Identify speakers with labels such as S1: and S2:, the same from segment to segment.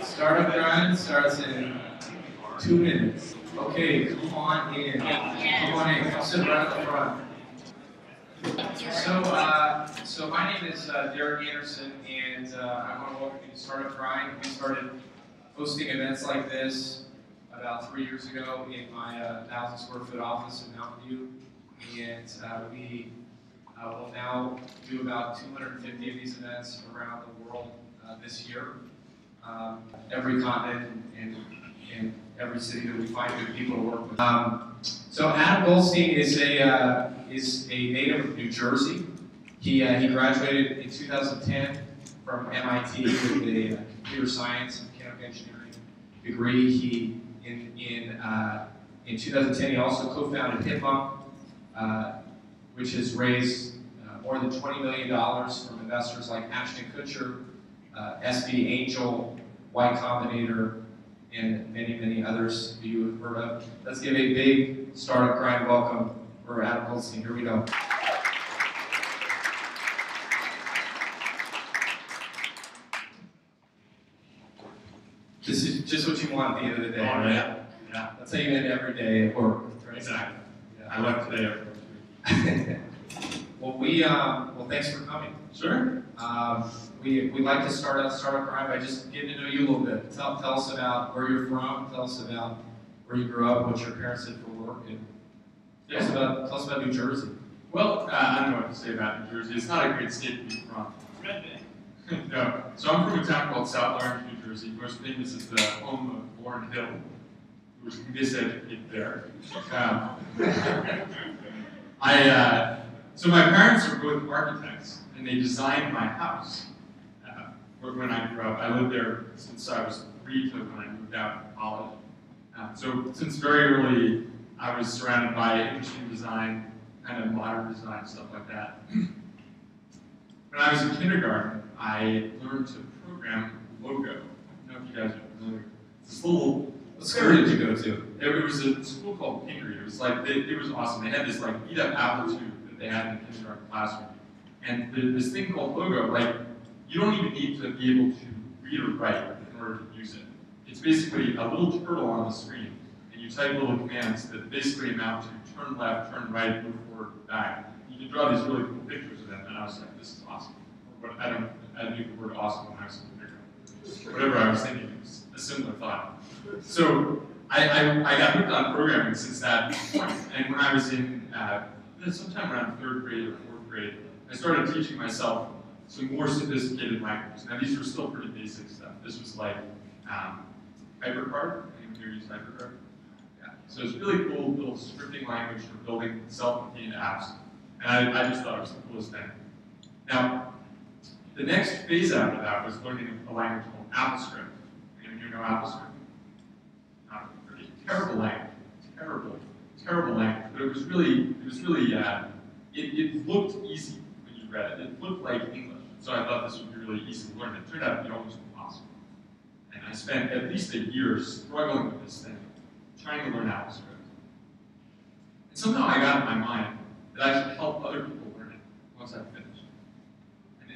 S1: Startup grind starts in 2 minutes. Okay, come on in. Come on in. Come sit right at the front. So my name is Derek Anderson, and I want to welcome you to Startup Grind. We started hosting events like this about 3 years ago in my 1,000 square foot office in Mountain View, and we will now do about 250 of these events around the world this year. Every continent and every city that we find good people to work with. So Adam Goldstein is a native of New Jersey. He graduated in 2010 from MIT with a computer science and mechanical engineering degree. In 2010 he also co-founded Hipmunk, which has raised more than $20 million from investors like Ashton Kutcher, SB Angel, Y Combinator, and many, many others who you have heard of. Let's give a big Startup Grind welcome for Adam Goldstein. Here we go. This is just what you want at the end of the day.
S2: Oh,
S1: right?
S2: Yeah.
S1: That's how you end every day at work. Right?
S2: Exactly.
S1: Yeah.
S2: I left today at
S1: Well, thanks for coming.
S2: Sure.
S1: We like to start out Startup Grind by just getting to know you a little bit. Tell us about where you're from. Tell us about where you grew up, what your parents did for work, and tell us about New Jersey.
S2: Well, I don't know what to say about New Jersey. It's not a great state to be from. No. So I'm from a town called South Orange, New Jersey. Most famous is the home of Lauryn Hill, who was miseducated there. So my parents are both architects, and they designed my house when I grew up. I lived there since I was 3 to when I moved out of college. So since very early, I was surrounded by interesting design, kind of modern design, stuff like that. When I was in kindergarten, I learned to program Logo. I don't know if you guys are familiar. It's this little.
S1: What school did you go to?
S2: It was a school called Pingree. It was like it was awesome. They had this like beat up Apple II that they had in the kindergarten classroom, and this thing called Logo, like you don't even need to be able to read or write in order to use it. It's basically a little turtle on the screen, and you type little commands that basically amount to turn left, turn right, move forward, back. You can draw these really cool pictures of them, and I was like, this is awesome. But I knew the word awesome when I was in kindergarten. Whatever I was thinking, it was a similar thought. So I got hooked on programming since that point, and when I was in sometime around 3rd grade or 4th grade, I started teaching myself some more sophisticated languages. Now these were still pretty basic stuff. This was like HyperCard. Anyone here use HyperCard? Yeah. So it's really cool little scripting language for building self-contained apps, and I just thought it was the coolest thing. Now, the next phase after that was learning a language called AppleScript. Anyone here know AppleScript? Not pretty terrible language. Terrible language. But it was really, it looked easy when you read it. It looked like English. So I thought this would be really easy to learn. It turned out to be almost impossible. And I spent at least a year struggling with this thing, trying to learn AppleScript. And somehow I got in my mind that I should help other people learn it once I finished.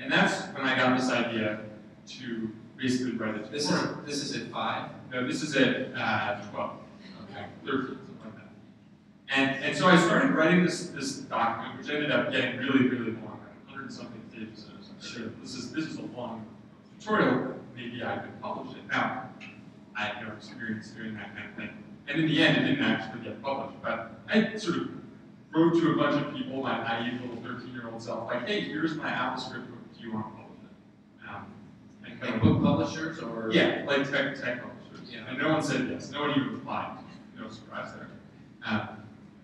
S2: And that's when I got this idea to basically write it.
S1: This is at 5?
S2: No, this is at 12. Okay. 13, something like that. And so I started writing this document, which ended up getting really, really long, 100 and something pages. I was like, sure, this is a long tutorial. Maybe I could publish it. Now, I had no experience doing that kind of thing. And in the end, it didn't actually get published. But I sort of wrote to a bunch of people, my naive little 13-year-old self, like, hey, here's my AppleScript book. Do you want to publish it?
S1: Like book publishers or?
S2: Yeah, like tech publishers.
S1: Yeah.
S2: And no one said yes. No one even replied. No surprise there.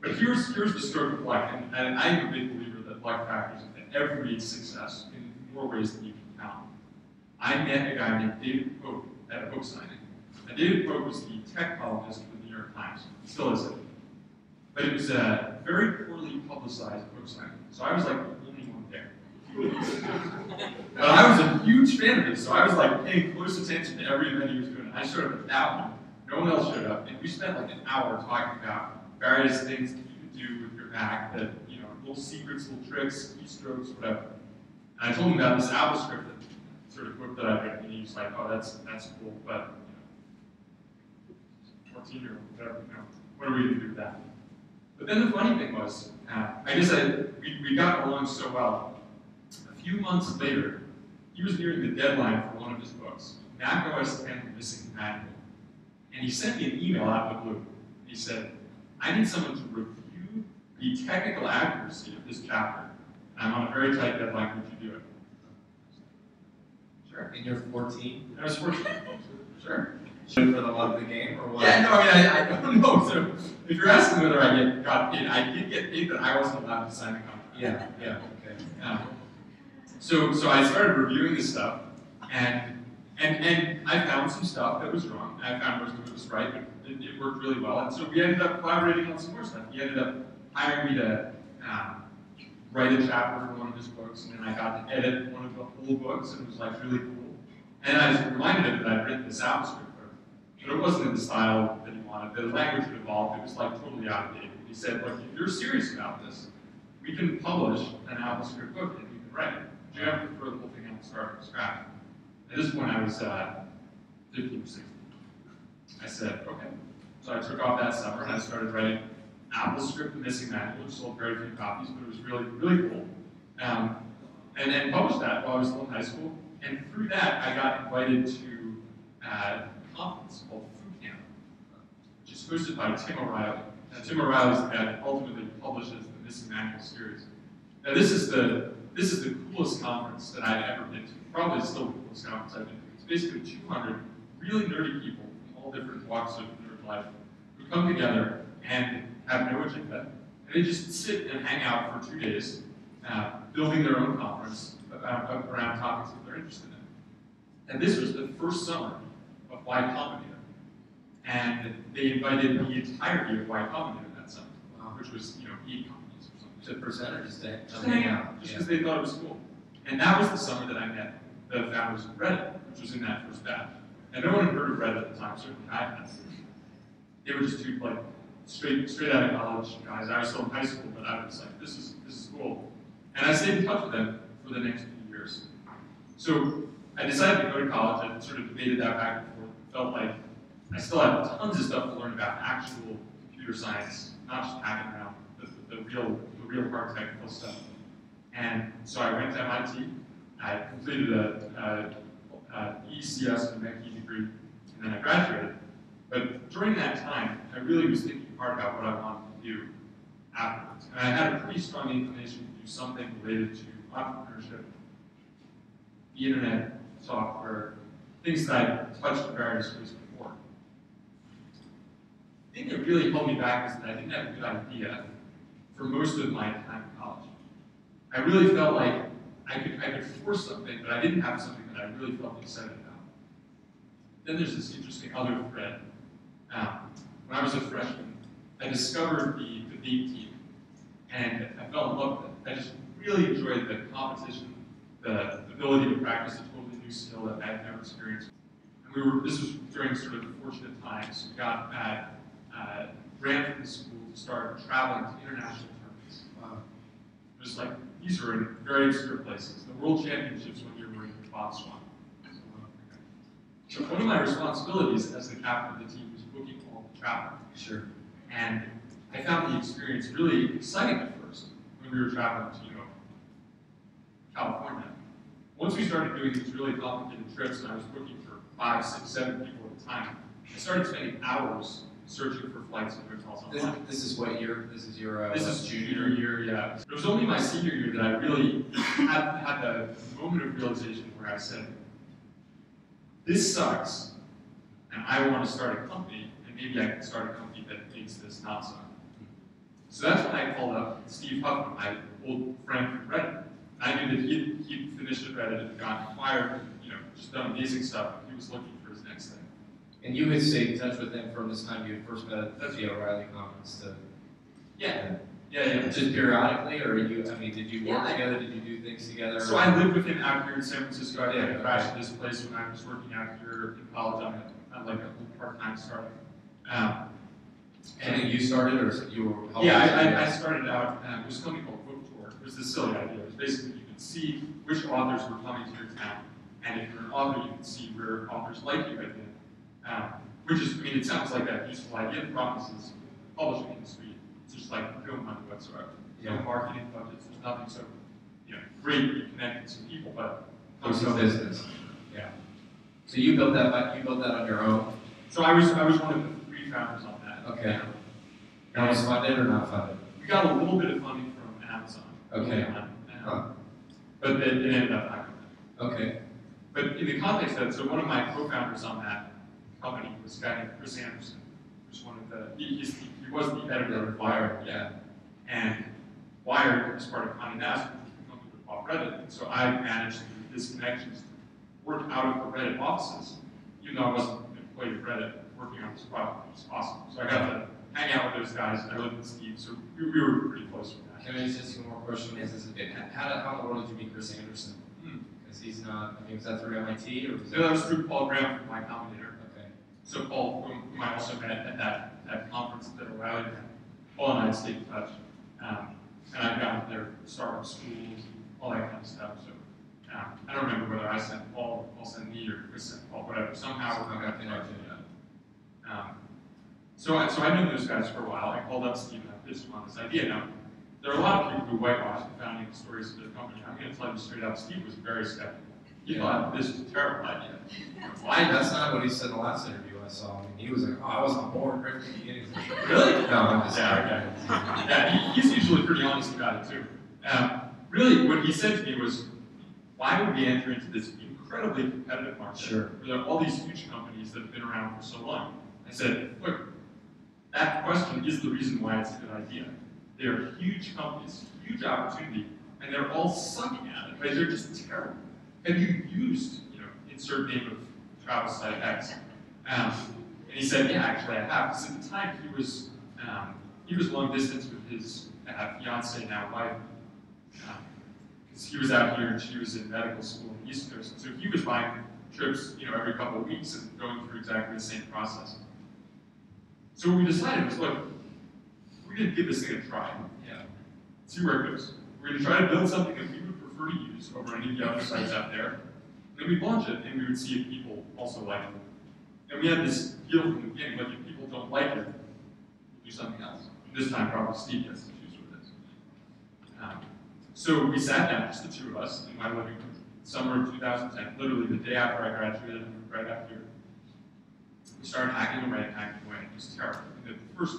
S2: But here's the stroke of luck, and I'm a big believer that luck factors into every success in more ways than you can count. I met a guy named David Pope at a book signing. And David Pope was the tech columnist for the New York Times. Still is it. But it was a very poorly publicized book signing. So I was like the only one there. But I was a huge fan of his, so I was like paying close attention to every event he was doing. I showed up at that one. No one else showed up. And we spent like an hour talking about various things that you could do with your Mac that, little secrets, little tricks, keystrokes, whatever. And I told him about this AppleScript sort of book that I've written, and he was like, "Oh, that's cool, but 14-year-old, whatever, what are we gonna do with that?" But then the funny thing was, I guess we got along so well. A few months later, he was nearing the deadline for one of his books, macOS 10 Missing Manual. And he sent me an email out of the blue. He said, "I need someone to review the technical accuracy of this chapter. I'm on a very tight deadline, would you do it?"
S1: Sure. And you're 14?
S2: I was 14. Sure.
S1: For the love of the game, or what?
S2: Yeah, no, I don't know. So if you're asking whether I got paid, I did get paid, but I wasn't allowed to sign the contract.
S1: Yeah, okay.
S2: So I started reviewing this stuff, and I found some stuff that was wrong. I found most of it was right, but it worked really well. And so we ended up collaborating on some more stuff. He ended up hiring me to write a chapter for one of his books, and then I got to edit one of the whole books, and it was like really cool. And I was reminded of it that I'd written this AppleScript. But it wasn't in the style that he wanted. The language had evolved. It was like totally out of date. He said, "Look, if you're serious about this, we can publish an AppleScript book and you can write it. But you have to throw the whole thing out and start from scratch." At this point, I was 15 or 16. I said, "Okay." So I took off that summer and I started writing AppleScript, the Missing Manual, which sold very few copies, but it was really, really cool. And then published that while I was still in high school. And through that, I got invited to conference called Food Camp, which is hosted by Tim O'Reilly. Now, Tim O'Reilly is the guy that ultimately publishes the Missing Manual series. Now, this is the coolest conference that I've ever been to. Probably still the coolest conference I've been to. It's basically 200 really nerdy people from all different walks of nerd life who come together and have no agenda, and they just sit and hang out for 2 days, building their own conference around topics that they're interested in. And this was the first summer of Y Combinator. And they invited the entirety of Y Combinator that summer, which was, 8 companies or something.
S1: To present or just to
S2: hang out, just because they thought it was cool. And that was the summer that I met the founders of Reddit, which was in that first batch. And no one had heard of Reddit at the time, certainly I hadn't. They were just two, straight out of college guys. I was still in high school, but I was like, this is cool. And I stayed in touch with them for the next few years. So I decided to go to college. I sort of debated that back and forth. Felt like I still had tons of stuff to learn about actual computer science, not just hacking around, the real hard technical stuff. And so I went to MIT. I completed a ECS and MechE degree, and then I graduated. But during that time, I really was thinking hard about what I wanted to do afterwards. And I had a pretty strong inclination to do something related to entrepreneurship, the internet, software, things that I touched in various ways before. The thing that really held me back is that I didn't have a good idea for most of my time in college. I really felt like I could force something, but I didn't have something that I really felt excited about. Then there's this interesting other thread. When I was a freshman, I discovered the debate team, and I fell in love with it. I just really enjoyed the competition, the ability to practice a totally new skill that I had never experienced. And this was during sort of the fortunate times. We got grant from the school to start traveling to international tournaments. It was like, these were in very obscure places. The World Championships one year were in Botswana. So one of my responsibilities as the captain of the team was booking all the travel.
S1: Sure.
S2: And I found the experience really exciting at first when we were traveling to, California. Once we started doing these really complicated trips, and I was booking for 5, 6, 7 people at a time, I started spending hours searching for flights and hotels online.
S1: This is what year? This is your
S2: this is junior year, yeah. It was only my senior year that I really had the moment of realization where I said, this sucks, and I want to start a company, and maybe I can start a company that makes this not suck. So that's when I called up Steve Huffman, my old friend from Reddit. I knew that he'd finished at Reddit and gotten acquired, just done amazing stuff. He was looking for his next thing.
S1: And you had stayed in touch with him from this time you had first met at the O'Reilly conference to...
S2: Yeah.
S1: Just periodically, or did you work together? Did you do things together?
S2: So I lived with him out here in San Francisco. I crashed at this place when I was working out here in college on a little part-time startup.
S1: And you started, or you were?
S2: I started out. It was a company called was this silly idea. It was basically you could see which authors were coming to your town, and if you're an author, you could see where authors like you had been. Which is, I mean, it sounds like a useful idea. The problem is the publishing industry, it's just like no money whatsoever. No marketing budgets, there's nothing. So, great, you connect to people, but
S1: there's no business. Yeah. So you built that on your own?
S2: So I was one of the 3 founders on that.
S1: Okay. That was funded or not funded?
S2: We got a little bit of funding from Amazon.
S1: Okay.
S2: But it ended up not going.
S1: Okay.
S2: But in the context of that, so one of my co-founders on that company was a guy named Chris Anderson, who's one of the, he was the editor of Wired.
S1: Yeah.
S2: And Wired was part of Condé Nast, which was a company that bought Reddit. And so I managed through his connections to work out of the Reddit offices, even though I wasn't an employee of Reddit working on this product. It was awesome. So I got to hang out with those guys. I lived with Steve, so we were pretty close with that.
S1: Can I just ask you one more question? How in the world did you meet Chris Anderson? Because he's not, I mean, was that through MIT or was
S2: No, that was through Paul Graham from Y Combinator.
S1: Okay.
S2: So Paul, whom I also met at that conference that O'Reilly had, Paul and I stayed in touch. And I've gotten their startup schools, all that kind of stuff. So I don't remember whether I sent Paul, or Paul sent me, or Chris sent Paul, whatever. Somehow I got connected. So I knew those guys for a while. I called up Steve and I pitched him on this idea. Now, there are a lot of people who whitewash the founding stories of their company. I'm going to tell you straight up, Steve was very skeptical. He thought this was a terrible idea.
S1: Why? That's not what he said in the last interview I saw. I mean, he was like, oh, I was on board right from the beginning.
S2: Really?
S1: No, I'm just
S2: okay. Yeah, he's usually pretty honest about it too. Really, what he said to me was, why would we enter into this incredibly competitive market?
S1: Sure.
S2: Where there are all these huge companies that have been around for so long. I said, look, that question is the reason why it's a good idea. They are huge companies, huge opportunity, and they're all sucking at it, right? They're just terrible. Have you used, insert name of travel site X? And he said, yeah, actually I have. Because at the time he was long distance with his fiance, now wife. Because he was out here and she was in medical school in the East Coast. So he was buying trips, every couple of weeks and going through exactly the same process. So what we decided was, look, we're going to give this thing a try.
S1: Yeah.
S2: See where it goes. We're going to try to build something that we would prefer to use over any of the other sites out there. Then we'd launch it, and we would see if people also like it. And we had this deal from the beginning, like if people don't like it, we'll do something else. And this time, probably Steve gets to choose what it is. So we sat down, just the 2 of us, in my living room, summer of 2010, literally the day after I graduated, and right after. We started hacking away and hacking away. It was terrible. The first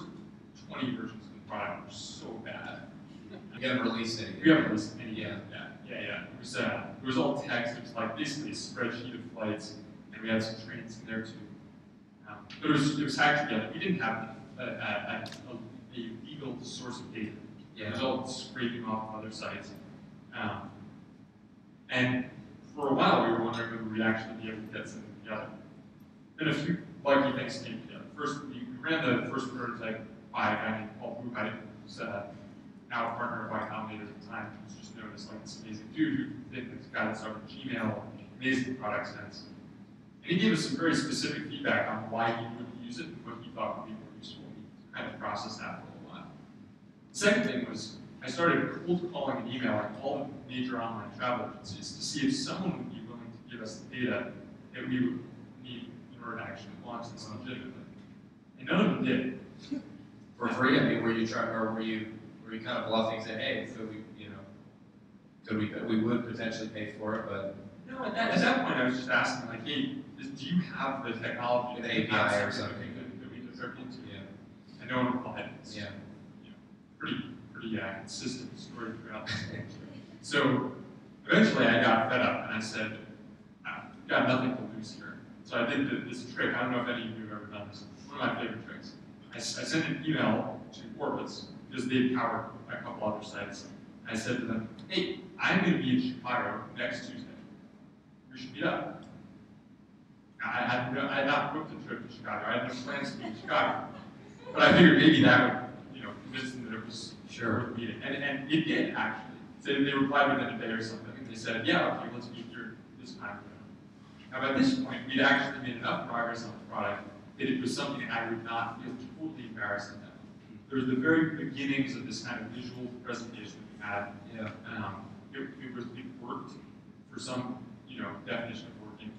S2: 20 versions of the product were so bad.
S1: You haven't released any.
S2: We haven't released any
S1: yet.
S2: Yeah. It was all text. It was like basically a spreadsheet of flights, and we had some trains in there too. But it was hacked together. We didn't have a legal source of data.
S1: Yeah.
S2: It was all scraping off other sites. And for a while, we were wondering whether we'd actually be able to get something together. Then a few lucky things came together. First, we ran the first prototype by a guy named Paul Buchheit, who's now a partner of Y Combinator at the time, who's just known as like this amazing dude who did this guy that started Gmail, amazing product sense. And he gave us some very specific feedback on why he would use it and what he thought would be more useful. We kind of processed that for a while. The second thing was I started cold calling and emailing all the major online travel agencies to see if someone would be willing to give us the data that we would need in order to actually launch this legitimately. And none of them did.
S1: For free? I mean, were you kind of bluffing, saying, hey, we would potentially pay for it, but
S2: no, at that point I was just asking, like, hey, do you have the technology,
S1: an API or something
S2: that we could hook into?
S1: Yeah.
S2: And no one replied. It's pretty consistent story throughout the thing. So eventually I got fed up and I said, I've got nothing to lose here. So I did this trick. I don't know if any of you have ever done this. One of my favorite tricks. I sent an email to Orbitz because they powered a couple other sites. I said to them, hey, I'm going to be in Chicago next Tuesday. We should meet up. Now, I had not booked a trip to Chicago. I had no plans to be in Chicago. But I figured maybe that would, convince them that it was worth meeting. And it did, actually. So they replied within a day or something. And they said, yeah, okay, let's meet here this time. Now, by this point, we'd actually made enough progress on the product that it was something I would not feel totally embarrassed about. There was the very beginnings of this kind of visual presentation that we had.
S1: Yeah.
S2: It worked for some, definition of working.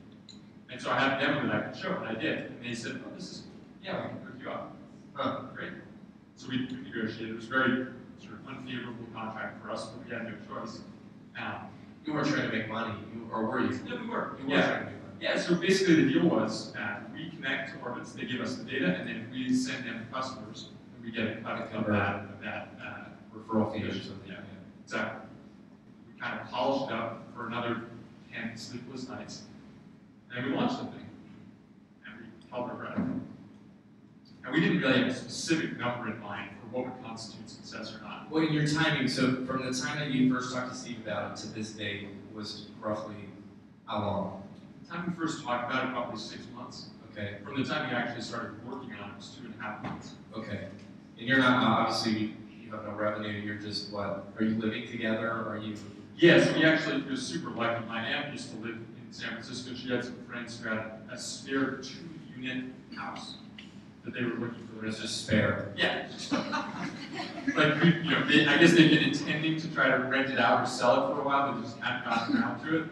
S2: And so I had a demo that I could show, and I did. And they said, oh, this is, yeah, we can hook you up.
S1: Huh.
S2: Great. So we negotiated. It was very sort of unfavorable contract for us, but we had no choice.
S1: You weren't trying to make money, or were you?
S2: Yeah, we were.
S1: You were trying to make money.
S2: Yeah, so basically the deal was we connect to Orbitz, they give us the data, and then if we send them customers, then we get a cut of that
S1: Referral fee or
S2: commission.
S1: something.
S2: Yeah, exactly. We kind of polished it up for another 10 sleepless nights, and we launched the thing, and we held our breath. And we didn't really have a specific number in mind for what would constitute success or not.
S1: Well, in your timing, so from the time that you first talked to Steve about it to this day was roughly how long?
S2: The time we first talked about it, probably 6 months.
S1: Okay.
S2: From the time we actually started working on it was 2.5 months.
S1: Okay. And you're not, obviously, you have no revenue, you're just what? Are you living together, or are you?
S2: Yeah, so we actually were super lucky. My aunt used to live in San Francisco. She had some friends who had a spare 2-unit house that they were looking for.
S1: It's just spare.
S2: Yeah. Like, I guess they've been intending to try to rent it out or sell it for a while, but just hadn't gotten around to it.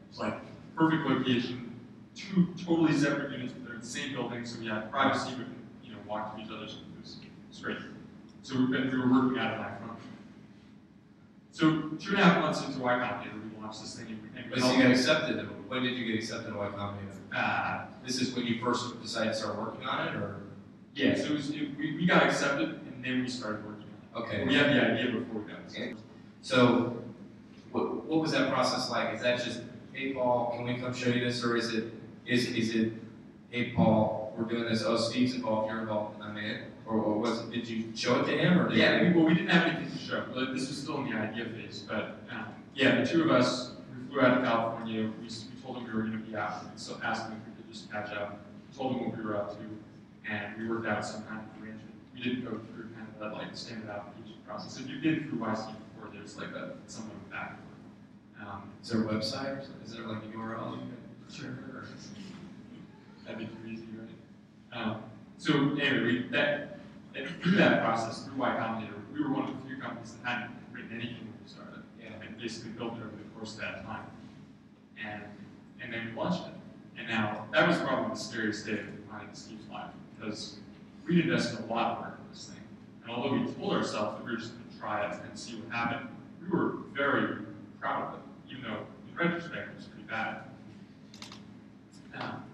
S2: It's like perfect location, 2 totally separate units, but they're in the same building, so we had privacy, we could, walk to each other. So it was great. So we were working out of that front. So 2.5 months into Y Combinator, we launched this thing.
S1: But so you got accepted. When did you get accepted to Y Combinator? This is when you first decided to start working on it, or?
S2: Yeah, so we got accepted, and then we started working on it.
S1: Okay.
S2: We had the idea before we got accepted.
S1: Okay. So what was that process like? Is that just, hey Paul, can we come show you this, or is it, hey Paul, we're doing this, oh Steve's involved, you're involved, and I'm in? Or was it, did you show it to him, or did
S2: we didn't have anything to show. This was still in the idea phase, but yeah, the 2 of us, we flew out to California, we told him we were going to be out, and so asked him if we could just catch up, told him what we were up to, and we worked out some kind of arrangement. We didn't go through kind of that like standard application process. If you've been through YC before, there's like something back.
S1: Is there a website, or is there like a URL?
S2: Sure. That'd be too easy, right? So anyway, through that process, through Y Combinator, we were one of the few companies that hadn't written anything when we started, and basically built it over the course of that time. And then we launched it. And now, that was probably the scariest day of mine and Steve's life, because we'd invested a lot of work in this thing. And although we told ourselves that we were just going to try it and see what happened, we were very proud of it, even though in retrospect it was pretty bad.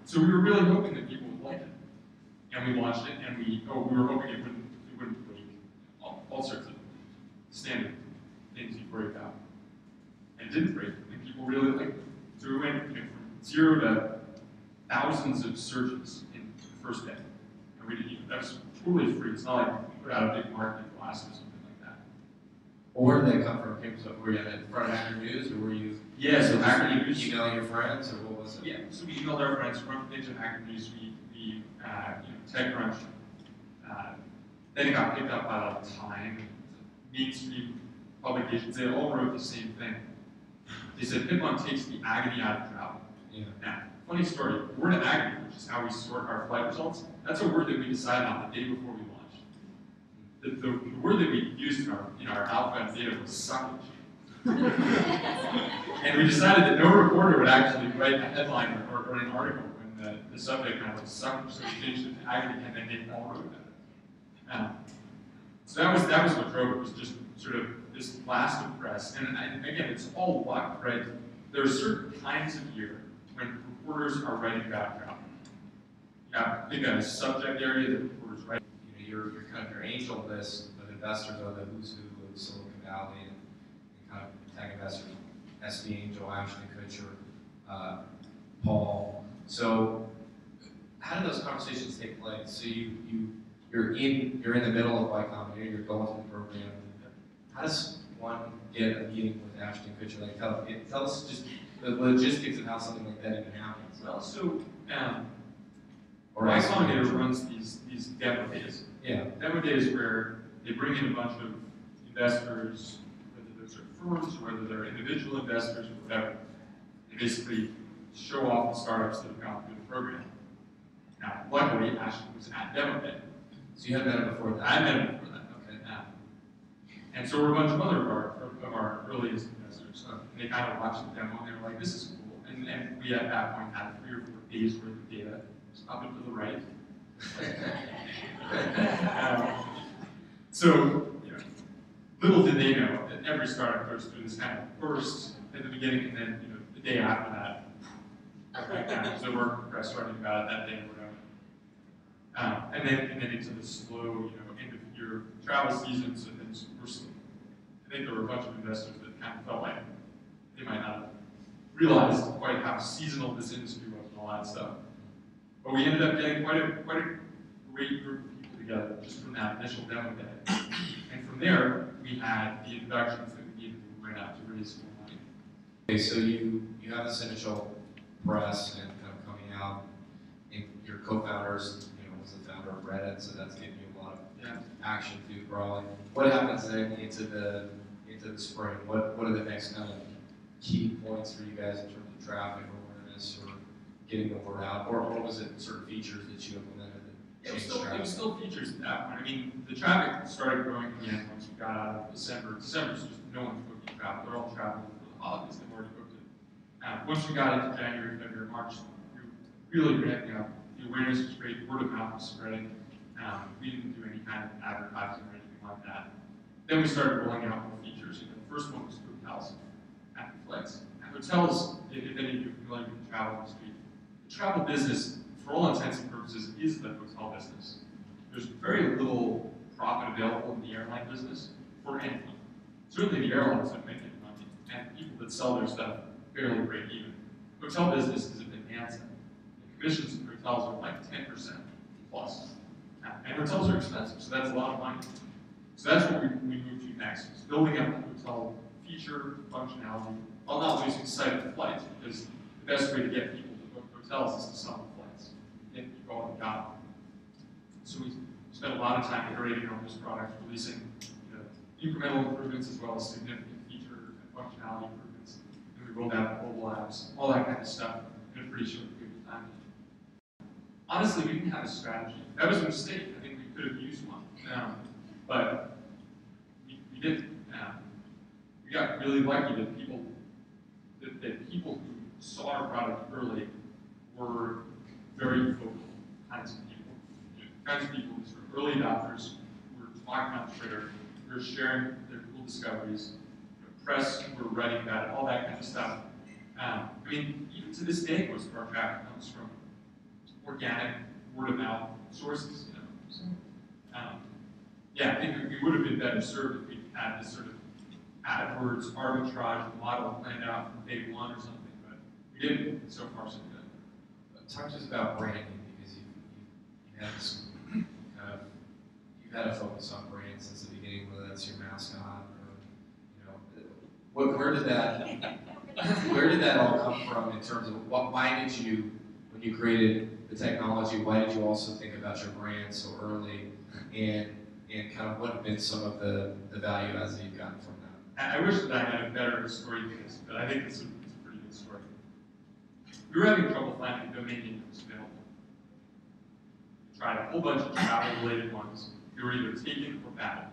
S2: So we were really hoping that people would like it. And we launched it, and we were hoping it wouldn't break. All sorts of standard things you worry about. And it didn't break, and people really liked it. So we went from 0 to thousands of searches in the first day. And we didn't that was totally free. It's not like we put out a big marketing blast or something like that.
S1: Well, where did that come from? Were you at front of Hacker News, or were you?
S2: Yeah, so Hacker News.
S1: Emailing your friends, or what was it?
S2: Yeah, so we emailed our friends, front page of Hacker News. We TechCrunch. Then it got picked up by like Time, mainstream publications. They all wrote the same thing. They said Hipmunk takes the agony out of travel.
S1: Yeah.
S2: Now, funny story. The word agony, which is how we sort our flight results, that's a word that we decided on the day before we launched. The word that we used in our alpha and beta was suckage. And we decided that no reporter would actually write a headline or an article when the subject matter was suckage, so we changed it to agony, and then they all wrote about it. So that was what drove it, was just sort of this blast of press. And again, it's all luck, right? There are certain times of year when reporters are writing about travel. Yeah, think of a subject area that reporters write.
S1: You're kind of your angel list of investors are the who's who of Silicon Valley and kind of tech investors, SB Angel, Ashton Kutcher, Paul. So how do those conversations take place? So you're in the middle of Y Combinator, you're going through the program. How does one get a meeting with Ashton Kutcher? Like tell us just the logistics of how something like that even happens.
S2: Well, so Y Combinator runs these demo days.
S1: Yeah.
S2: Demo days where they bring in a bunch of investors, whether those are firms or whether they're individual investors or whatever. They basically show off the startups that have gone through the program. Now, luckily, Ashton was at demo day.
S1: So you hadn't met him before that?
S2: I met him before that. And so were a bunch of other of our earliest investors. And they kind of watched the demo and they were like, this is cool. And we at that point had 3 or 4 days worth of data. It's up and to the right. So, you know, little did they know that every startup goes through this kind of burst at the beginning, and then, you know, the day after that, because there were press writing about it that day or whatever. And then into the slow, you know, end of year travel seasons, and then I think there were a bunch of investors that kind of felt like they might not have realized quite how seasonal this industry was and all that stuff. But we ended up getting quite a great group of people together just from that initial demo day. And from there, we had the introductions that we needed to went out to raise more money.
S1: Okay, so you have this initial press and kind of coming out, and your co-founders, you know, was the founder of Reddit, so that's giving you a lot of action too, probably. What happens then into the spring? What are the next kind of key points for you guys in terms of traffic awareness or getting the word out, or was it certain features that you implemented?
S2: It was still features at that point. I mean, the traffic started growing again once we got out of December. December's just no one's booking travel. They're all traveling for the holidays. They've already booked it. Once we got into January, February, March, we were really ramping up. The awareness was great. Word of mouth was spreading. We didn't do any kind of advertising or anything like that. Then we started rolling out more features. You know, the first one was hotels at the flights. And hotels, if any of you are familiar with the travel industry, the travel business, for all intents and purposes, is the hotel business. There's very little profit available in the airline business for anyone. Certainly the airlines don't make any money, and people that sell their stuff barely break even. Hotel business is a bonanza. The commissions in hotels are like 10% plus. And hotels are expensive, so that's a lot of money. So that's what we moved to next, is building up the hotel feature, functionality, while not losing sight of the flights, because the best way to get people to book hotels is to sell the flights. Get people on the job. So we spent a lot of time iterating on this product, releasing, you know, incremental improvements as well as significant feature and functionality improvements. And we rolled out mobile apps, all that kind of stuff in a pretty short period of time. Honestly, we didn't have a strategy. That was a mistake. I think we could have used one. But we didn't. We got really lucky that people who saw our product early were very vocal kinds of people. Kinds of people who were early adopters, who were talking on Twitter, who were sharing their cool discoveries, press who were writing about it, all that kind of stuff. I mean, even to this day, most of our traffic comes from organic, word-of-mouth sources. You know? So, yeah, I think we would have been better served if we had this sort of AdWords arbitrage model planned out from day one or something, but we didn't. So far, so good.
S1: Talk to us about branding, because you had this kind of, you've had a focus on brand since the beginning, whether that's your mascot or, you know, where did that all come from in terms of why did you, when you created the technology, why did you also think about your brand so early, and kind of what have been some of the value adds that you've gotten from that?
S2: I wish that I had a better story to this, but I think it's a pretty good story. We were having trouble finding a domain name that was available. We tried a whole bunch of travel-related ones. They were either taken or bad,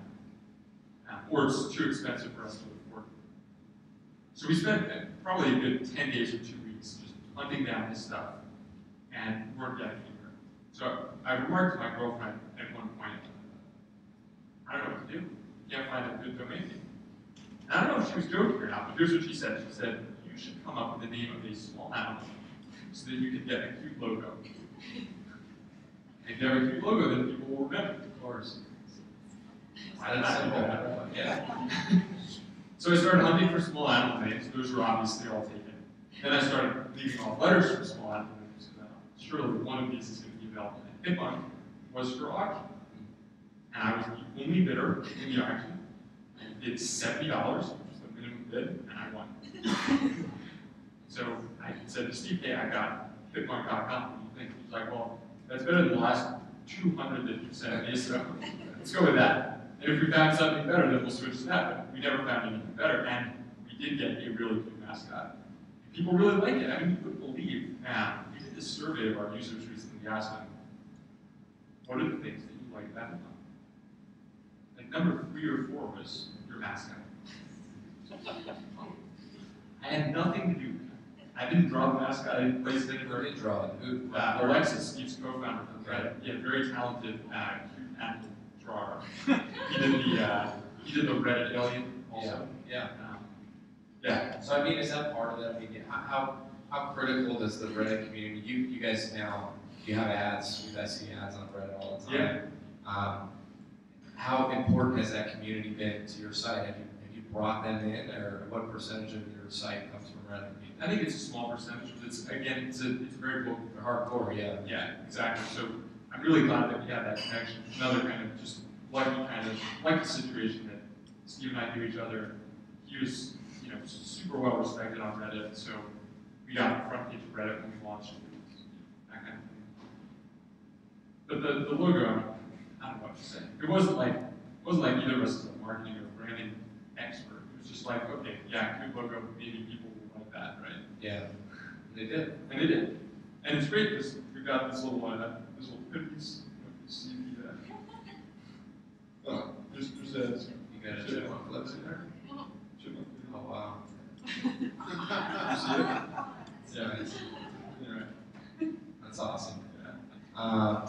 S2: or it's too expensive for us to afford. So we spent probably a good 10 days or 2 weeks just hunting down this stuff, and weren't getting anywhere. So I remarked to my girlfriend at one point, I don't know what to do. Can't find a good domain name. And I don't know if she was joking or not, but here's what she said. She said, you should come up with the name of a small animal so that you can get a cute logo. And if you have a cute logo, then people will remember, of course. Why did I do that? Yeah. So I started hunting for small animal names. Those were obviously all taken. Then I started leaving off letters for small animal names. Surely one of these is going to be available. And Hipmunk was for auction. And I was the only bidder in the auction. I did $70, which was the minimum bid, and I won. So I said to Steve, hey, I got Hipmunk.com. What do you think? He's like, well, that's better than the last 200 that you sent me, so let's go with that. And if we found something better, then we'll switch to that. But we never found anything better, and we did get a really good mascot. And people really like it. I mean, you wouldn't believe. We did this survey of our users recently, asked them, what are the things that you like about Hipmunk? Like number 3 or 4 was your mascot. I had nothing to do with it. I didn't draw the mascot, I didn't place it anywhere.
S1: Who did draw it?
S2: Alexis, Steve's co-founder, right? Yeah, very talented, cute animal drawer. He did the Reddit alien also.
S1: Yeah.
S2: Yeah.
S1: So I mean, is that part of that? I mean, how critical does the Reddit community? You guys now, you have ads. You guys see ads on Reddit all the time.
S2: Yeah.
S1: How important has that community been to your site? Have you brought them in, or what percentage of your site comes from Reddit?
S2: I think it's a small percentage, but it's very vocal.
S1: Hardcore, yeah.
S2: Yeah, exactly. So I'm really glad that we had that connection. Another kind of just lucky situation that Steve and I knew each other. He was, super well respected on Reddit, so we got the front page of Reddit when we launched it, that kind of thing. But the logo, I don't know what to say. It wasn't like either of us is a marketing or branding expert. It was just like, okay, yeah, good logo, maybe people will like that, right?
S1: Yeah, they did.
S2: And they did. And it's great because we've got this little cookies. You see the, there's a,
S1: You got a chipmunk flips in there?
S2: chipmunk.
S1: Oh, wow.
S2: You see it? Yeah.
S1: Nice.
S2: Yeah.
S1: That's awesome.
S2: Yeah.
S1: I'm
S2: all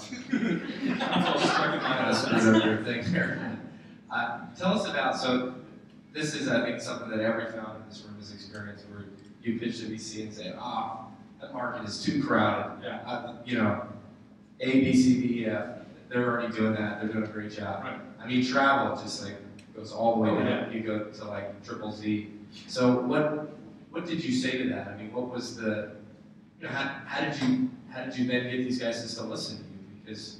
S2: stuck in my
S1: so screwed up your thing here. Tell us about, so this is, I think, something that every founder in this room has experienced, where you pitch to VC and say, that market is too crowded.
S2: Yeah.
S1: A, B, C, D, F, they're already doing that. They're doing a great job.
S2: Right.
S1: I mean, travel just goes all the way down.
S2: Yeah.
S1: You go to triple Z. So what did you say to that? I mean, what was the, how did you then get these guys to still listen to you? Because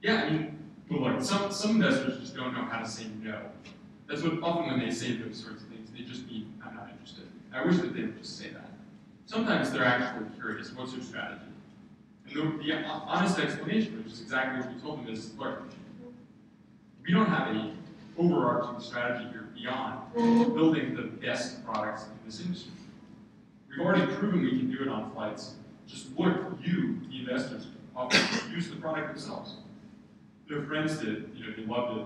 S2: Yeah, I mean, look, some investors just don't know how to say no. That's what often when they say those sorts of things, they just mean, I'm not interested. I wish that they would just say that. Sometimes they're actually curious, what's your strategy? And the honest explanation, which is exactly what we told them, is, look, we don't have any overarching strategy here beyond building the best products in this industry. We've already proven we can do it on flights. Just look, you, the investors, often use the product themselves. Their friends did, they loved it.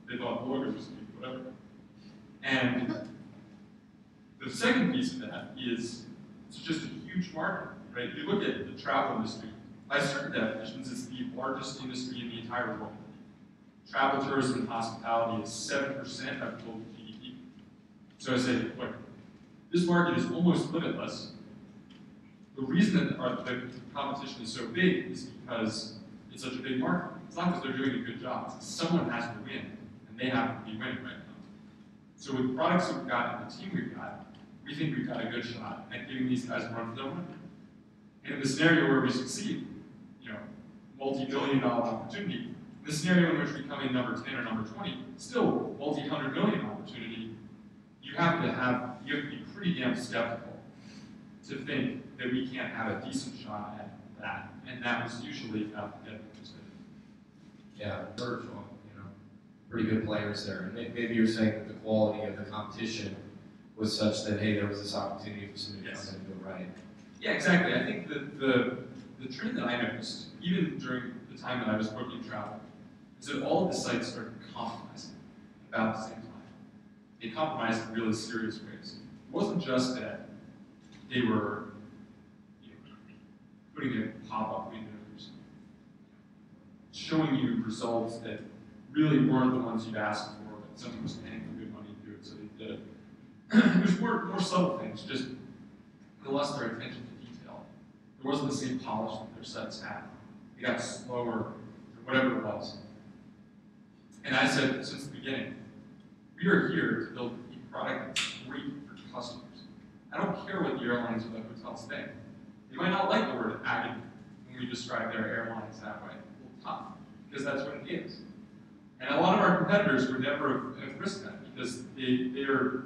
S2: They thought the logo was cute, whatever. And the second piece of that is it's just a huge market, right? If you look at the travel industry, by certain definitions, it's the largest industry in the entire world. Travel, tourism, and hospitality is 7% of global GDP. So I say, look, this market is almost limitless. The reason that the competition is so big is because it's such a big market. It's not because they're doing a good job. It's because someone has to win, and they happen to be winning right now. So with the products that we've got and the team we've got, we think we've got a good shot at giving these guys a run for their money. And in the scenario where we succeed, multi-billion-dollar opportunity. In the scenario in which we come in number 10 or number 20, still multi-hundred-million opportunity. You have to be pretty damn skeptical to think that we can't have a decent shot at that. And that was usually enough to get interested.
S1: Yeah, virtual, pretty good players there. And maybe you're saying that the quality of the competition was such that, hey, there was this opportunity for somebody to come in and do it right.
S2: Yeah, exactly. I think that the trend that I noticed, even during the time that I was booking travel, is that all of the sites started compromising about the same time. They compromised in really serious ways. It wasn't just that they were putting in pop-up windows, showing you results that really weren't the ones you'd asked for, but someone was paying them good money to do it, so they did it. It was more subtle things, just they lost their attention to detail. There wasn't the same polish that their sites had. They got slower, or whatever it was. And I said since the beginning, we are here to build a product that's great for customers. I don't care what the airlines or the hotels think. They might not like the word agony when we describe their airlines that way. Well, tough, because that's what it is. And a lot of our competitors would never have risked that because they are,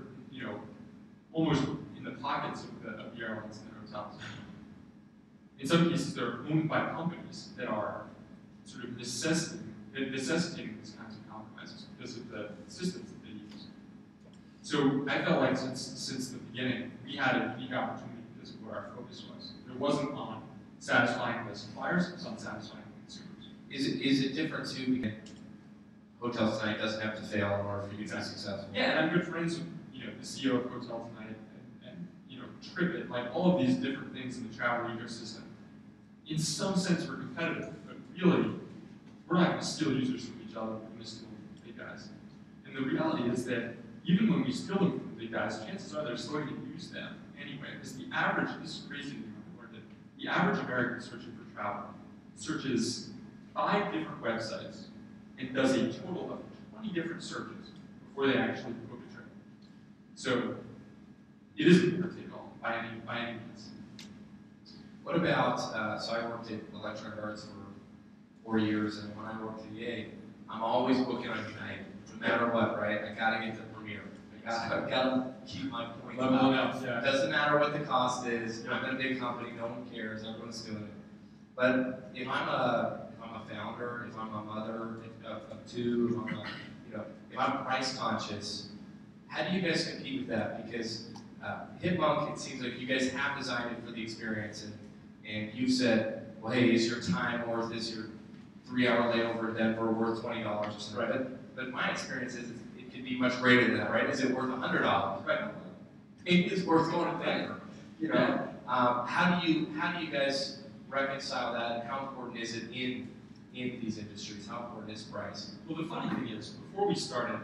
S2: almost in the pockets of the airlines and the hotels. In some cases, they're owned by companies that are sort of necessitating these kinds of compromises because of the systems that they use. So I felt like since the beginning, we had a unique opportunity because of where our focus was. It wasn't on satisfying the suppliers, it was on satisfying the consumers.
S1: Is it different too? Because Hotel Tonight doesn't have to fail in order for you to be successful.
S2: Yeah, and I'm good friends with the CEO of Hotel Tonight and TripIt, like all of these different things in the travel ecosystem. In some sense, we're competitive, but really, we're not going to steal users from each other. We're going to steal from the big guys. And the reality is that even when we steal them from the big guys, chances are they're still going to use them anyway. Because the average, this is crazy to me, the average American searching for travel searches 5 different websites and does a total of 20 different searches before they actually book a trip. So it isn't winner take all by any means.
S1: What about, so I worked at Electronic Arts for 4 years, and when I worked at EA, I'm always booking on United, no matter what, right? I gotta get the Premiere. I gotta keep my point up.
S2: Yeah.
S1: It doesn't matter what the cost is. I'm in a big company, no one cares, everyone's doing it. But if I'm a founder, if I'm a mother of 2, if I'm price conscious, how do you guys compete with that? Because Hipmunk, it seems like you guys have designed it for the experience, and you've said, well, hey, is your time worth, is your 3-hour layover in Denver worth $20 or something? Right. But my experience is it could be much greater than that, right? Is it worth $100? Right. It is worth going to Denver. How do you guys reconcile that, and how important is it in these industries? How important is price?
S2: Well, the funny thing is, before we started,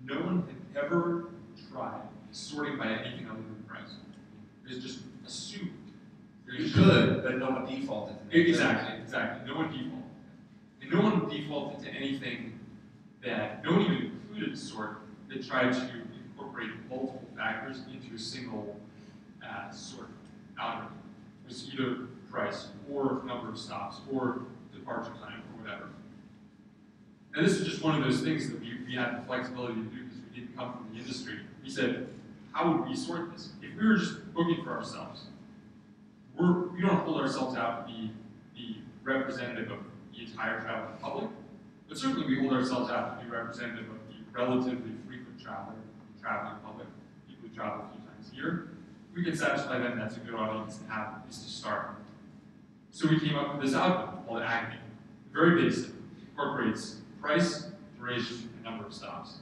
S2: no one had ever tried sorting by anything other than price. It was just assumed.
S1: You could, but no one defaulted to that.
S2: Exactly. No one defaulted. And no one defaulted to anything that, no one even included sort that tried to incorporate multiple factors into a single sort algorithm. It was either price, or number of stops, or departure time, or whatever. And this is just one of those things that we had the flexibility to do because we didn't come from the industry. We said, how would we sort this? If we were just booking for ourselves, we don't hold ourselves out to be the representative of the entire traveling public, but certainly we hold ourselves out to be representative of the relatively frequent traveling public, people who travel a few times a year. If we can satisfy them, that's a good audience to have, at least to start. So we came up with this algorithm called Agony. Very basic, incorporates price, duration, and number of stops.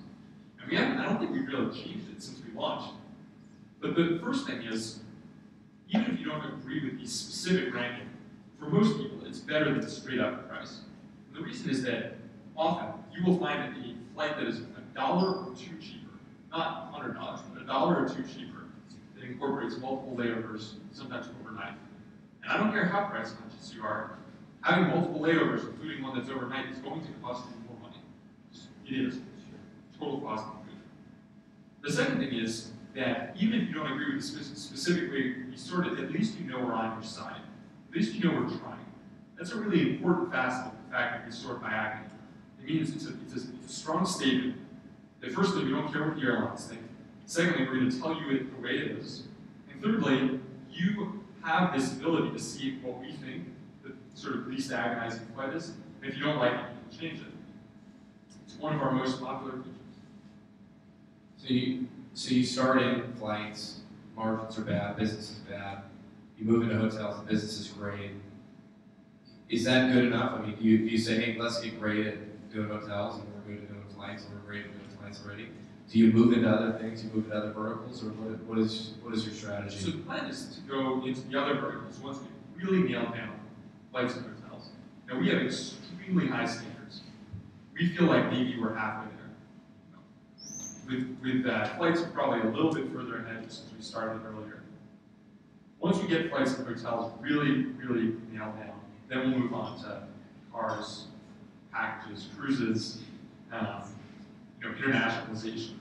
S2: And I don't think we've really changed it since we launched. But the first thing is, even if you don't agree with the specific ranking, for most people, it's better than straight up price. And the reason is that often you will find that a flight that is $1 or 2 cheaper, not $100, but $1 or 2 cheaper, that incorporates multiple layovers, sometimes overnight. And I don't care how price conscious you are, having multiple layovers, including one that's overnight, is going to cost you more money. It is. Total cost of good. The second thing is that even if you don't agree with the specific way we sort it, at least you know we're on your side. At least you know we're trying. That's a really important facet of the fact that we sort by acting. It means it's a strong statement that firstly, we don't care what the airlines think. Secondly, we're going to tell you it the way it is. And thirdly, you have this ability to see what we think the sort of least agonizing flight is. And if you don't like it, you can change it. It's one of our most popular features.
S1: So you start in flights, margins are bad, business is bad. You move into hotels, the business is great. Is that good enough? I mean, do you say, hey, let's get great at doing hotels, and we're good at doing flights, and we're great at doing flights already? Do you move into other things? You move into other verticals, or what is your strategy?
S2: So the plan is to go into the other verticals once we really nail down flights and hotels. Now we have extremely high standards. We feel like maybe we're halfway there. With flights, we're probably a little bit further ahead just because we started earlier. Once we get flights and hotels really, really nailed down, then we'll move on to cars, packages, cruises, internationalization,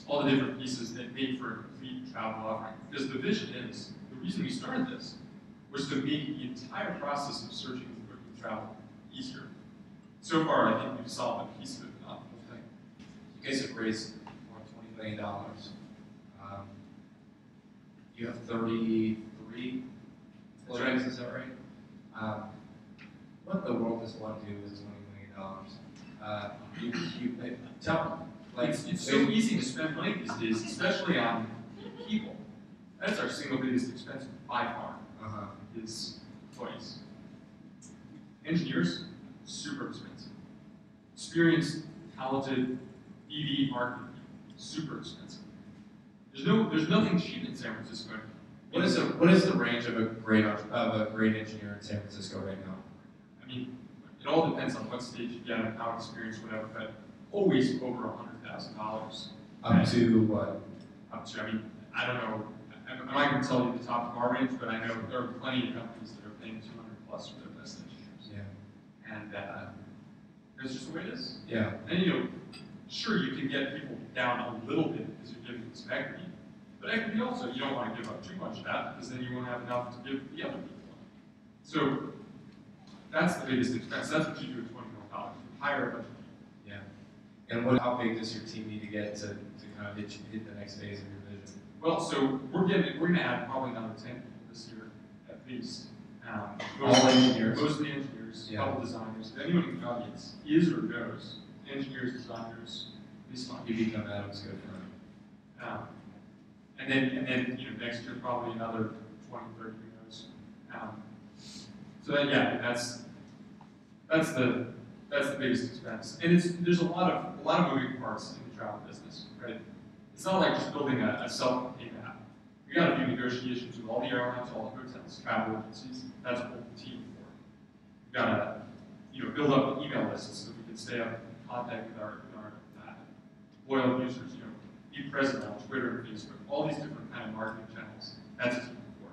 S2: all the different pieces that make for a complete travel offering. Because the vision is, the reason we started this was to make the entire process of searching and booking travel easier. So far, I think we've solved a piece of it, but not the whole thing.
S1: You guys have raised more than $20 million. You have 33 employees, is that right? What in the world does one do with $20 million? Tell them. Like,
S2: it's so easy to spend money these days, especially on people. That's our single biggest expense by far, is employees. Engineers, super expensive. experienced, talented BD marketing people, super expensive. There's nothing cheap in San Francisco.
S1: What is the range of a great engineer in San Francisco right now?
S2: I mean, it all depends on what stage you get and how experienced, whatever, but always over $100,000.
S1: Up to what?
S2: Up to, I mean, I don't know. I'm not going to tell you the top of our range, but I know there are plenty of companies that are paying 200 plus for their best engineers.
S1: Yeah.
S2: And that's just the way it is.
S1: Yeah.
S2: And you know, sure, you can get people down a little bit because you're giving them some equity, but equity also, you don't want to give up too much of that because then you won't have enough to give the other people. So that's the biggest expense. That's what you do at $20 million. You hire a bunch of people.
S1: Yeah. And how big does your team need to get to kind of hit the next phase of your vision?
S2: Well, so we're going to add probably another 10 people this year at least.
S1: All engineers?
S2: Mostly engineers,
S1: yeah.
S2: A couple designers. If anyone in the audience is or knows engineers, designers, these fun.
S1: You become Adam's good friend.
S2: And then you know, next year probably another 20, 30, who knows. So that, yeah, that's the biggest expense. And there's a lot of moving parts in the travel business, right? It's not like just building a self-contained app. We got to do negotiations with all the airlines, all the hotels, travel agencies. That's what the team for. We got to, you know, build up email lists so we can stay up in contact with our loyal users. You know, be present on Twitter and Facebook, all these different kind of marketing channels. That's a team for.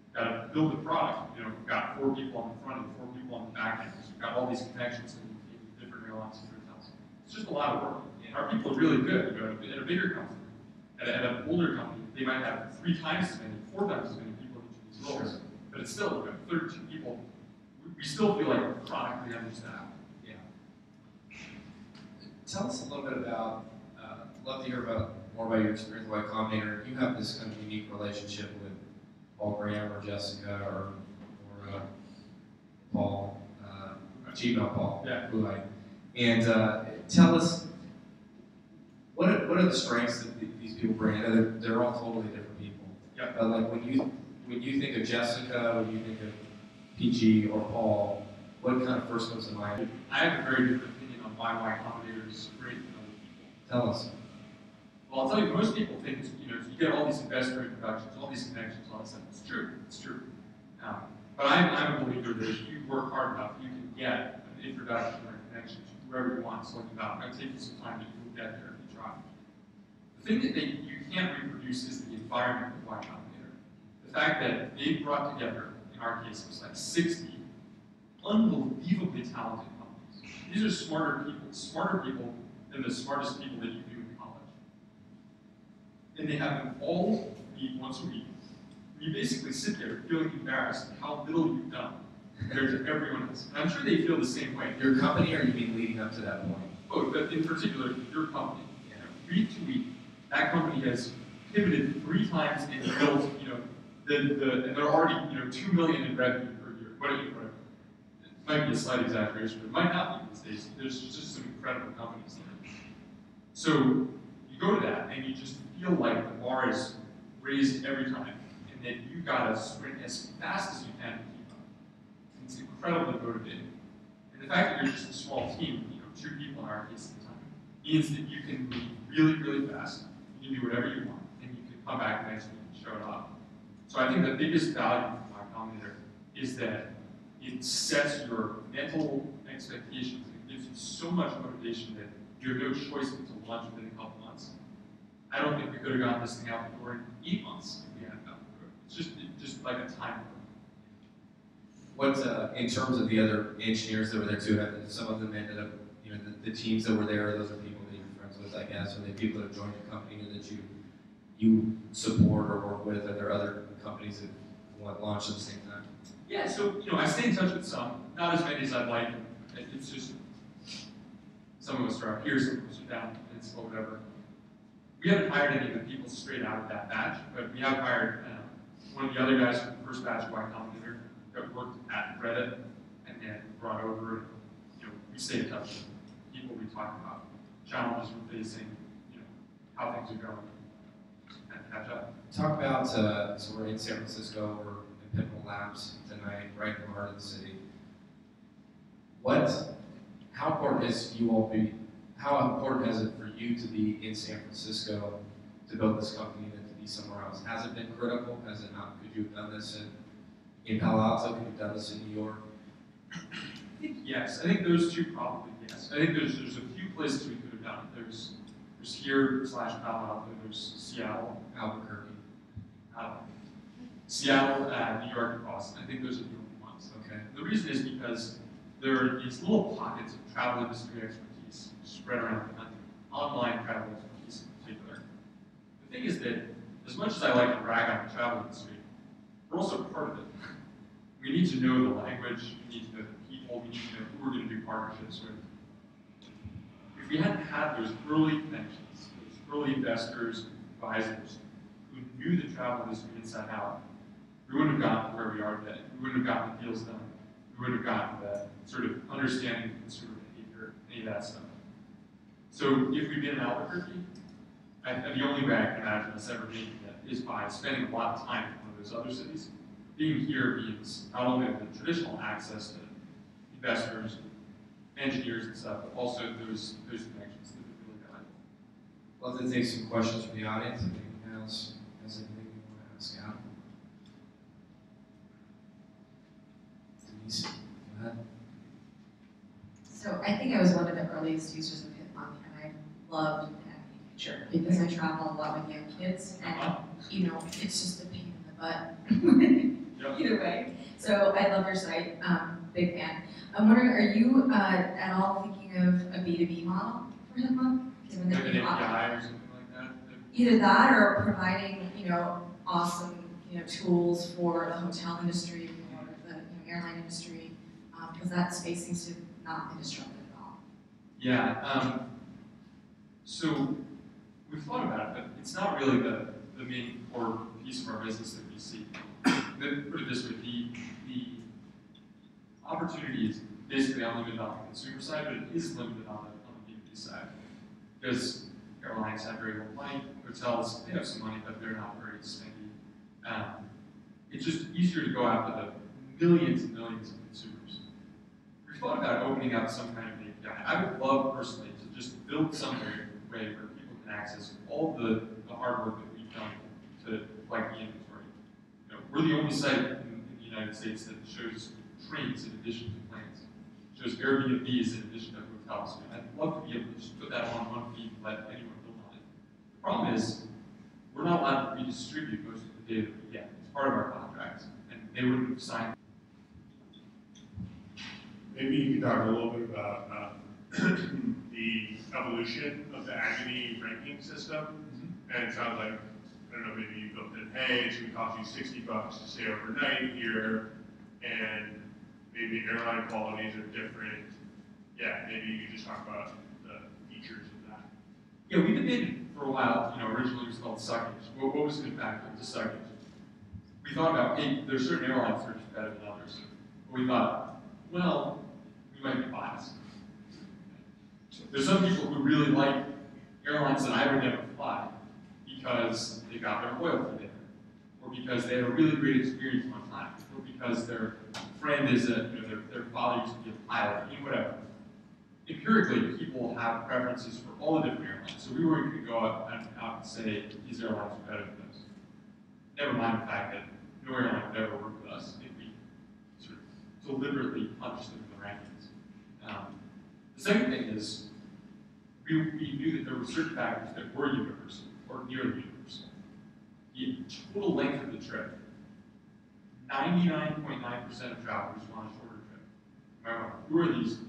S2: We've got to build the product. You know, we've got 4 people on the front and 4 people on the back end. So we've got all these connections to different airlines and hotels. It's just a lot of work. Our people are really good. You know, at a bigger company, at an older company, they might have 3 times as many, 4 times as many people in each of these roles. Sure. But it's still, you know, 32 people. We still feel like we're chronically understaffed.
S1: Yeah. Tell us a little bit about. Love to hear more about your experience with Y Combinator. You have this kind of unique relationship with Paul Graham or Jessica or Paul, Gmail Paul,
S2: yeah.
S1: Blue Light. And tell us. What are the strengths that these people bring? They're all totally different people.
S2: Yeah.
S1: But like when you think of Jessica, when you think of PG or Paul, what kind of first comes to mind?
S2: I have a very different opinion on why Y Combinator is great than other people.
S1: Tell us.
S2: Well, I'll tell you, most people think, you know, you get all these investor introductions, all these connections, all that stuff. It's true. It's true. But I'm a believer that if you work hard enough, you can get an introduction or a connection to whoever you want. So like about, it might take you some time, but you'll get there. The thing that you can't reproduce is the environment of Y Combinator. The fact that they brought together, in our case, it was like 60 unbelievably talented companies. These are smarter people than the smartest people that you do in college. And they have them all meet once a week. And you basically sit there feeling embarrassed at how little you've done compared to everyone else. And I'm sure they feel the same way.
S1: Your company, or you mean leading up to that point?
S2: Oh, but in particular, your company. You know, week to week, that company has pivoted 3 times and built, you know, and they're already, you know, $2 million in revenue per year. Whatever. It might be a slight exaggeration, but it might not be these days. There's just some incredible companies there. So you go to that and you just feel like the bar is raised every time, and that you gotta sprint as fast as you can to keep up. And it's incredibly motivating. And the fact that you're just a small team, you know, 2 people in our case at the time, means that you can move really, really fast. You can do whatever you want, and you can come back next week and show it off. So I think the biggest value of Y Combinator is that it sets your mental expectations. It gives you so much motivation that you have no choice but to launch within a couple months. I don't think we could have gotten this thing out the door in 8 months if we hadn't gotten the door. It's just like a time bomb.
S1: What, in terms of the other engineers that were there too, some of them ended up, you know, the teams that were there, those are people that you're friends with, I guess, or the people that have joined your company or that you support or work with. Are there other companies that want to launch at the same time?
S2: Yeah, so, you know, I stay in touch with some, not as many as I'd like. It's just, some of us are up here, some of us are down in Peninsula, whatever. We haven't hired any of the people straight out of that batch, but we have hired one of the other guys from the first batch of Y Combinator that worked at Reddit and then brought over, and, you know, we stay in touch with people we talk about, challenges we're facing, you know, how things are going, and catch up.
S1: Talk about, so we're in San Francisco, we're in Hipmunk Labs tonight, right in the heart of the city. how important has it for you to be in San Francisco to build this company than to be somewhere else? Has it been critical? Has it not? Could you have done this in Palo Alto? Could you have done this in New York?
S2: I think yes. I think those two probably yes. I think there's a few places we could have done it. There's here / Palo Alto. There's Seattle,
S1: Albuquerque,
S2: Seattle, New York, and Boston. I think those are the only ones.
S1: Okay.
S2: The reason is because there are these little pockets of travel industry expertise spread around the country, online travel expertise in particular. The thing is that as much as I like to brag on the travel industry, we're also part of it. We need to know the language, we need to know the people, we need to know who we're going to do partnerships with. If we hadn't had those early connections, those early investors, advisors, who knew the travel industry inside out, we wouldn't have gotten to where we are today. We wouldn't have gotten the deals done. We wouldn't have gotten the sort of understanding of consumer behavior, any of that stuff. So if we'd been in Albuquerque, the only way I can imagine us ever making it is by spending a lot of time in one of those other cities. Being here means not only the traditional access to investors, engineers and stuff, but also those connections that are really valuable.
S1: Love to take some questions from the audience. If anyone else has anything you want to ask Adam. Denise, go ahead.
S3: So I think I was one of the earliest users of Hipmunk, and I loved the acne feature because I travel a lot with young kids, and you know, it's just a pain in the butt. Either way. So I love your site, big fan. I'm wondering, are you at all thinking of a B2B model for Hipmunk? Given that
S2: Like
S3: you
S2: an API or something like that?
S3: Either that or providing, you know, awesome, you know, tools for the hotel industry or the airline industry, because that space seems to not be disrupted at all.
S2: Yeah. So we've thought about it, but it's not really the main core piece of our business that we see. Put it this way, the opportunity is basically unlimited on the consumer side, but it is limited on the B2B side. Because airlines have very little money, hotels, they have some money, but they're not very spendy. It's just easier to go after the millions and millions of consumers. We've thought about opening up some kind of API. I would love personally to just build some way where people can access all the hard work that we've done to like the inventory. You know, we're the only site in the United States that shows trains in addition to planes. It shows Airbnbs in addition to hotels. I'd love to be able to just put that on one feed and let anyone build on it. The problem is, we're not allowed to redistribute most of the data that we get. It's part of our contracts, and they wouldn't have signed.
S4: Maybe you could talk a little bit about the evolution of the Agony ranking system. And it sounds like, I don't know, maybe you built in, hey, it's going to cost you $60 to stay overnight here, and maybe airline qualities are different. Yeah, maybe you could just talk about the features of that.
S2: Yeah, we debated for a while, originally it was called suckage. What was a good factor to suckage? We thought about, hey, there's certain airlines that are just better than others. But we thought, well, we might be biased. There's some people who really like airlines that I would never fly because they got their loyalty there, or because they had a really great experience one time, or because their friend is their father used to be a pilot, whatever. Empirically, people have preferences for all the different airlines, so we weren't going to go out and say these airlines are better than those. Never mind the fact that no airline would ever work with us if we sort of deliberately punched them in the rankings. The second thing is, we knew that there were certain factors that were universal, or nearly universal. The total length of the trip, 99.9% of travelers want a shorter trip. Remember, who are these 0.1%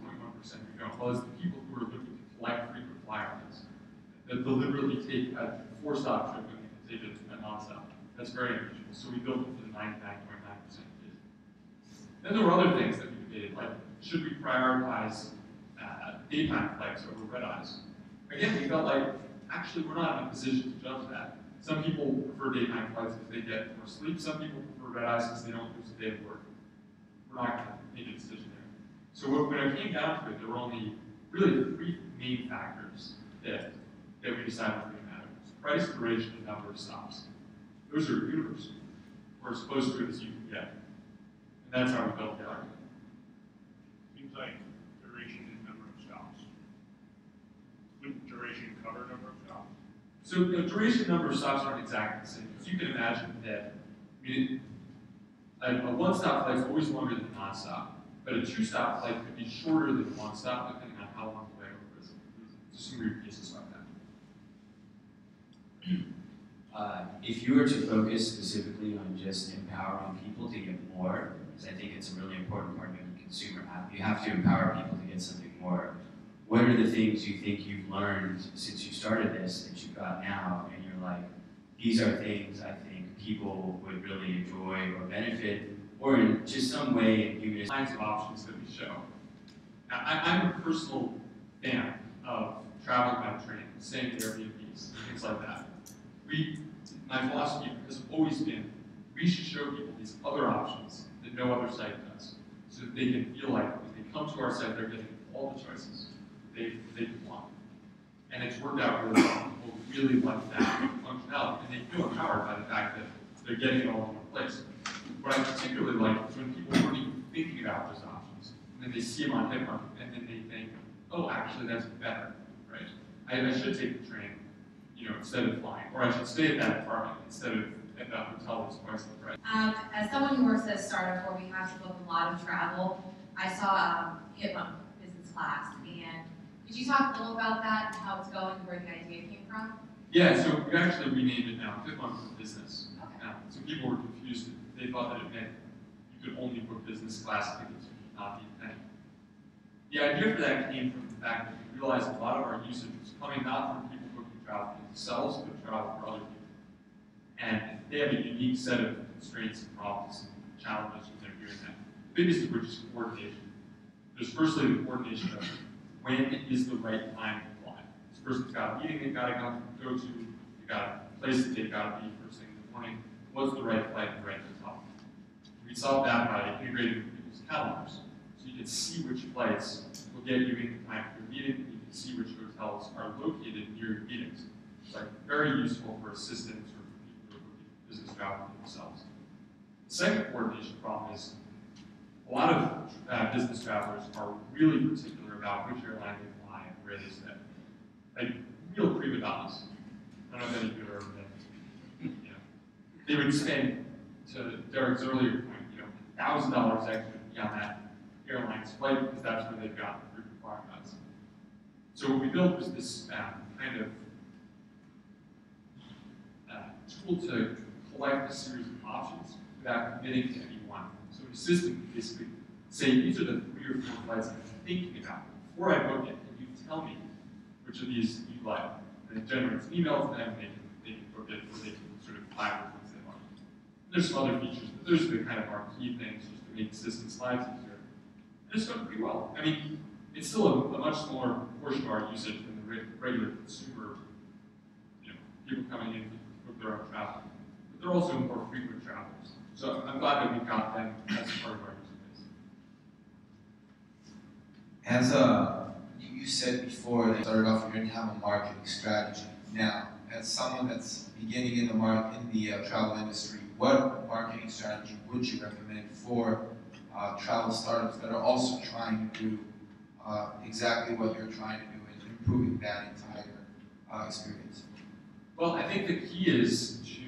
S2: who don't? Well, it's the people who are looking to collect frequent flyer miles, that deliberately take a 4-stop trip when they can take a non-stop. That's very unusual. So we built it for the 99.9% case. Then there were other things that we debated, like should we prioritize daytime flights over red eyes? Again, we felt like actually we're not in a position to judge that. Some people prefer daytime flights because they get more sleep. Some people prefer red eyes because they don't lose a day of work. We're not going to make a decision there. So when it came down to it, there were only really 3 main factors that we decided were going to matter. Price, duration, and number of stops. Those are universal, or as close to it as you can get. And that's how we built the argument.
S4: Seems like duration and number of cover number of stops?
S2: So the duration number of stops aren't exactly the same. Because you can imagine that, I mean, a one-stop flight is always longer than a non-stop, but a two-stop flight could be shorter than a one-stop depending on how long the layover is. There's some weird cases like that.
S5: If you were to focus specifically on just empowering people to get more, because I think it's a really important part of any consumer app, you have to empower people to get something more. What are the things you think you've learned since you started this that you've got now, and you're like, these are things I think people would really enjoy or benefit, or in just some way in human
S2: Kinds of options that we show. Now, I'm a personal fan of traveling by train, staying at Airbnbs, things like that. My philosophy has always been, we should show people these other options that no other site does, so that they can feel like when they come to our site, they're getting all the choices they want. And it's worked out really well. People really like that functionality, and they feel empowered by the fact that they're getting it all in one place. What I particularly like is when people weren't even thinking about those options, and then they see them on Hipmunk, and then they think, oh, actually, that's better, right? I should take the train, instead of flying, or I should stay at that apartment instead of at that hotel that's twice the price.
S6: As someone who works at a startup where we have to book a lot of travel, I saw Hipmunk business class, and could you talk a little about that and how it's going, where the idea came from?
S2: Yeah, so we actually renamed it now, Hipmunk for Business. So people were confused. They thought that it meant you could only book business class tickets, which would not be a thing. The idea for that came from the fact that we realized a lot of our usage was coming not from people booking travel for themselves, but travel for other people. And they have a unique set of constraints and problems and challenges when they're doing that. The biggest of which is coordination. There's firstly the coordination of when is the right time to fly. This person's got a meeting they've got to go to, they've got a place that they've got to be first thing in the morning. What's the right flight and the right hotel? We solved that by integrating with people's calendars. So you can see which flights will get you in time for your meeting, and you can see which hotels are located near your meetings. It's like very useful for assistants or for people who are looking for business travel for themselves. The second coordination problem is a lot of business travelers are really particular about which airline they fly and where they stay. Like real prima donnas. I don't know if any of you have ever been. They would spend, to Derek's earlier point, $1,000 extra to be on that airline's flight because that's where they've got frequent flyer miles. So what we built was this kind of tool to collect a series of options without committing to any one. So an assistant can basically say, these are the 3 or 4 flights I'm thinking about. Before I book it, can you tell me which of these you like? And it generates an email to them, and they can book it, or they can sort of buy it once they want. There's some other features, but those are the kind of our key things just to make assistants' lives easier. And it's done pretty well. I mean, it's still a much smaller portion of our usage than the regular consumer, people coming in to book their own travel. But they're also more frequent travelers. So I'm glad that we've got them as part of our user base.
S7: As you said before, that you started off, you didn't have a marketing strategy. Now, as someone that's beginning in the travel industry, what marketing strategy would you recommend for travel startups that are also trying to do exactly what you're trying to do in improving that entire experience?
S2: Well, I think the key is to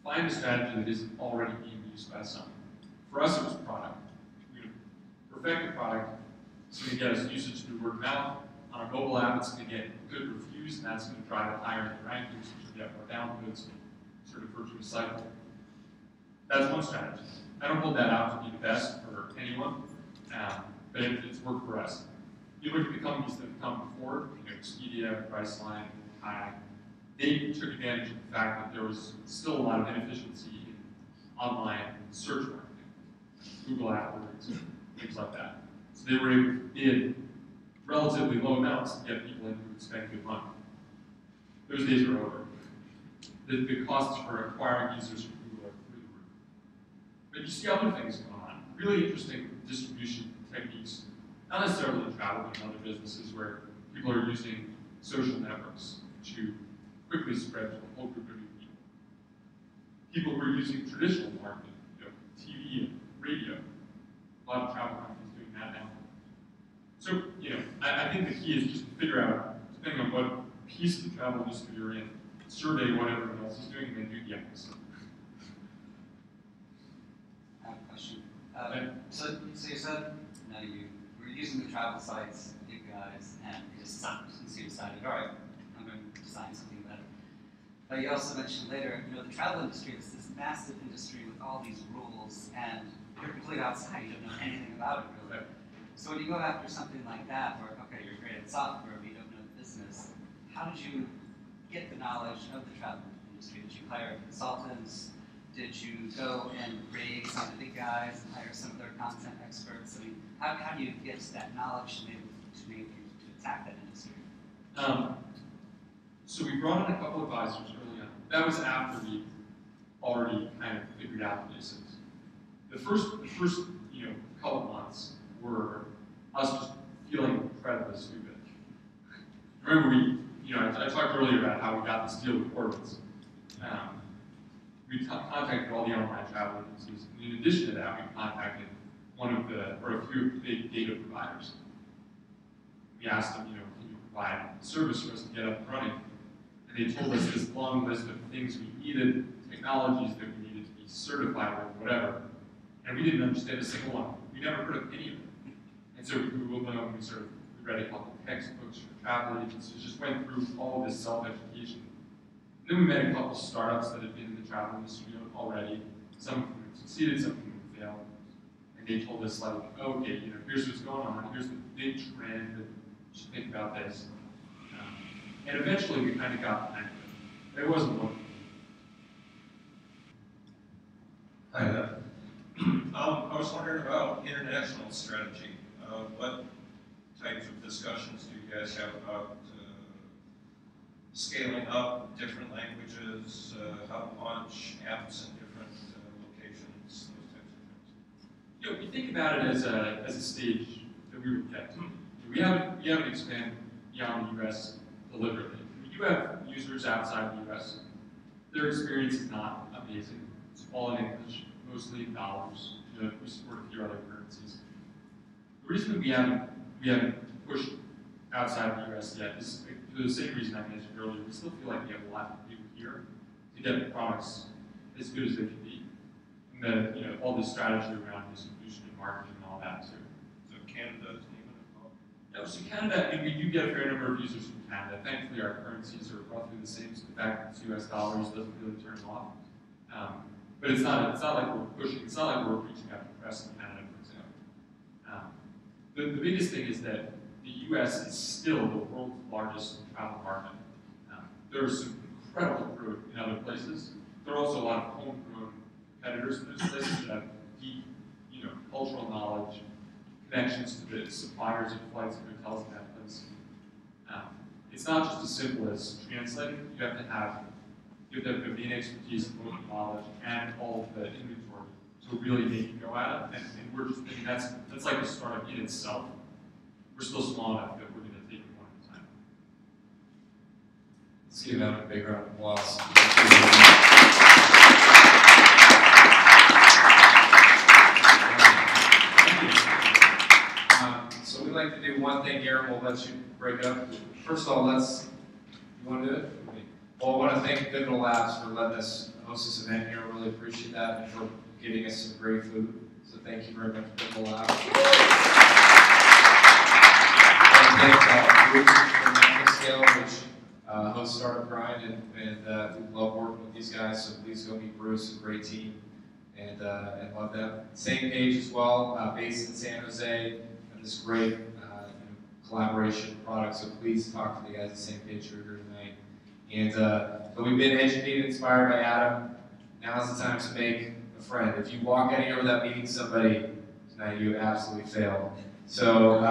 S2: find a strategy that isn't already being used by someone. For us, it was product. We're going to perfect the product. It's going to get us usage through word of mouth. On a mobile app, it's going to get good reviews, and that's going to drive it higher in the rankings, which will get more downloads, sort of virtuous cycle. That's one strategy. I don't hold that out to be the best for anyone, but it's worked for us. You look at the companies that have come before, Expedia, Priceline, Kayak, they took advantage of the fact that there was still a lot of inefficiency in online search marketing, Google AdWords, things like that. So they were able to bid relatively low amounts to get people in who would spend good money. Those days are over. The costs for acquiring users from Google are through the roof. But you see other things going on. Really interesting distribution techniques, not necessarily in travel, but in other businesses where people are using social networks to quickly spread to a whole group of new people. People who are using traditional marketing, TV and radio. A lot of travel companies doing that now. So, I think the key is just to figure out, depending on what piece of the travel industry you're in, survey what everyone else is doing and then do the opposite.
S8: I have a question. So you said, you were using the travel sites, you guys, and it just sucked, and so you decided, all right, I'm going to design something better. But you also mentioned later, the travel industry is this massive industry with all these rules, and you're completely outside, you don't know anything about it really.
S2: Right.
S8: So when you go after something like that, where, okay, you're great at software, but you don't know the business, how did you get the knowledge of the travel industry? Did you hire consultants? Did you go and raise some of the big guys and hire some of their content experts? I mean, how do you get that knowledge to be able to attack that industry?
S2: So we brought in a couple advisors early on. That was after we already kind of figured out the basics. The first couple months were us just feeling incredibly stupid. Remember I talked earlier about how we got this deal with Orbitz. We contacted all the online travel agencies. And in addition to that, we contacted a few big data providers. We asked them, can you provide a service for us to get up and running? And they told us this long list of things we needed, technologies that we needed to be certified with, whatever. And we didn't understand a single one. We never heard of any of them. And so we Googled them, we read a couple of textbooks from travel agencies, just went through all of this self-education. And then we met a couple of startups that had been in the travel industry already. Some of them succeeded, some of them failed. And they told us, okay, here's what's going on, here's the big trend, you should think about this. And eventually we kind of got the hang of it. It wasn't working.
S9: Hi there. I was wondering about international strategy. What types of discussions do you guys have about scaling up different languages, how to launch apps in different locations, those types of things?
S2: We think about it as a stage that we would get to. We haven't expanded beyond the U.S. deliberately. We do have users outside the U.S. Their experience is not amazing. It's all in English, mostly in dollars. We support a few other currencies. The reason that we haven't pushed outside the U.S. yet is for the same reason I mentioned earlier. We still feel like we have a lot to do here to get the products as good as they can be, and then all the strategy around distribution and marketing and all that too.
S9: So Canada isn't even involved?
S2: No, so Canada, we do get a fair number of users from Canada. Thankfully, our currencies are roughly the same, so the fact that it's U.S. dollars doesn't really turn them off. But it's not like we're pushing. It's not like we're reaching out to press in Canada, for example. The biggest thing is that the U.S. is still the world's largest travel market. There's some incredible growth in other places. There are also a lot of homegrown competitors in those places that have deep, cultural knowledge, connections to the suppliers of flights and hotels in that place. It's not just as simple as translating. You have to have domain expertise, local knowledge, and all of the inventory to really make you go at it. And we're just thinking that's like a startup in itself. We're still small enough that we're going to take it one at a time.
S10: Let's give out a big round of applause.
S1: So we like to do one thing here, and we'll let you break up. First of all, you want to do it? Well, I want to thank Pivotal Labs for letting us host this event here. I really appreciate that, and for giving us some great food. So thank you very much, Pivotal Labs. And thank Bruce from which hosts Startup Grind, and we love working with these guys. So please go meet Bruce, a great team, and love them. Same page as well, based in San Jose, and this great collaboration product. So please talk to the guys at the same page who are here tonight. And so we've been educated, inspired by Adam. Now's the time to make a friend. If you walk out of here without meeting somebody tonight, you absolutely failed. So,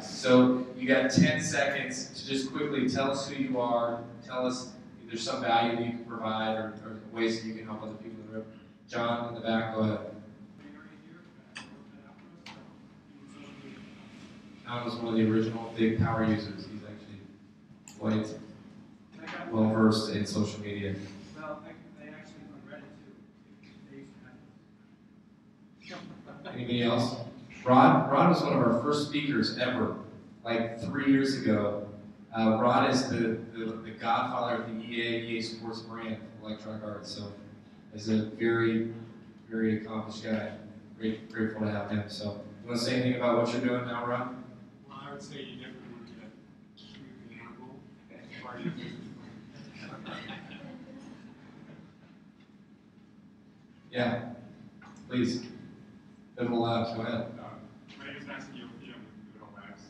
S1: so you got 10 seconds to just quickly tell us who you are. Tell us if there's some value that you can provide or ways that you can help other people in the room. John in the back, go ahead. John was one of the original big power users. He's actually quite well versed in social media.
S11: Well, I actually read it too.
S1: Anybody else? Rod was one of our first speakers ever, like 3 years ago.
S10: Rod is the godfather of the EA Sports brand, Electronic Arts. So he's a very, very accomplished guy. Grateful to have him. So you want to say anything about what you're doing now, Rod?
S11: Well, I would say you definitely want to get a cute animal as part of your business plan.
S10: Yeah, please. Little loud, go ahead.
S11: My name is Max Yoki. I'm with Good Old Max.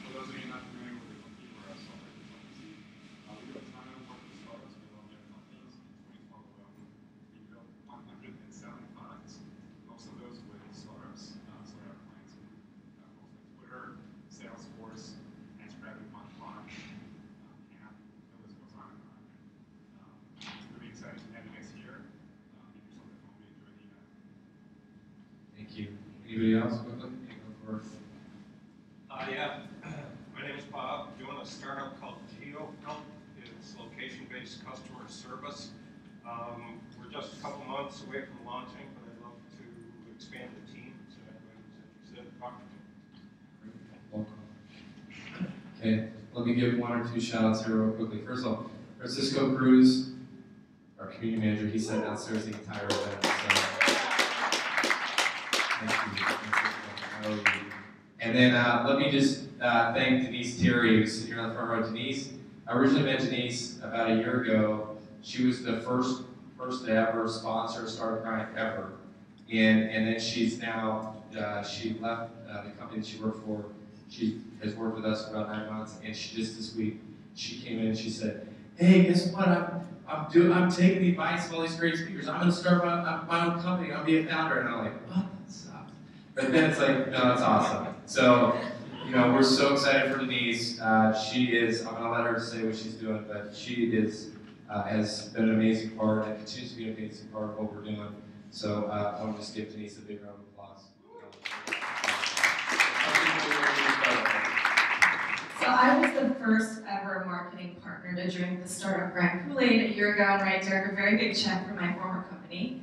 S11: For those of you not familiar with the company, we're a software consultancy. We do a ton of work with startups, with all their companies. In 2012 alone, we built 107 products. Most of those with startups. So we have clients in both like Twitter, Salesforce, Hipmunk, Camp. The list goes on and on. Really excited to have you guys here. Maybe something that we enjoy the event.
S10: Thank you. Anybody else? Quickly? Go for it.
S9: Yeah. My name is Bob. Doing a startup called Himpmunk. It's location-based customer service. We're just a couple months away from launching, but I'd love to expand the team. So anybody who's interested, talk to me.
S10: Welcome. Okay, let me give one or two shout outs here real quickly. First of all, Francisco Cruz, our community manager, he sat downstairs the entire event. So. Thank you. And then let me just thank Denise Terry, who's sitting here on the front row. Denise, I originally met Denise about a year ago. She was the first person to ever sponsor a Startup Grind ever. And then she's now, she left the company that she worked for. She has worked with us for about 9 months, and she just this week, she came in and she said, hey, guess what? I'm taking the advice of all these great speakers. I'm going to start my own company. I'll be a founder. And I'm like, what? That sucks. But then it's like, no, that's awesome. So, we're so excited for Denise. She is, I'm going to let her say what she's doing, but she is, has been an amazing part and continues to be an amazing part of what we're doing. So I want to just give Denise a big round of applause.
S3: So I was the first ever marketing partner to drink the Startup Grind Kool-Aid a year ago and write Derek a very big check for my former company.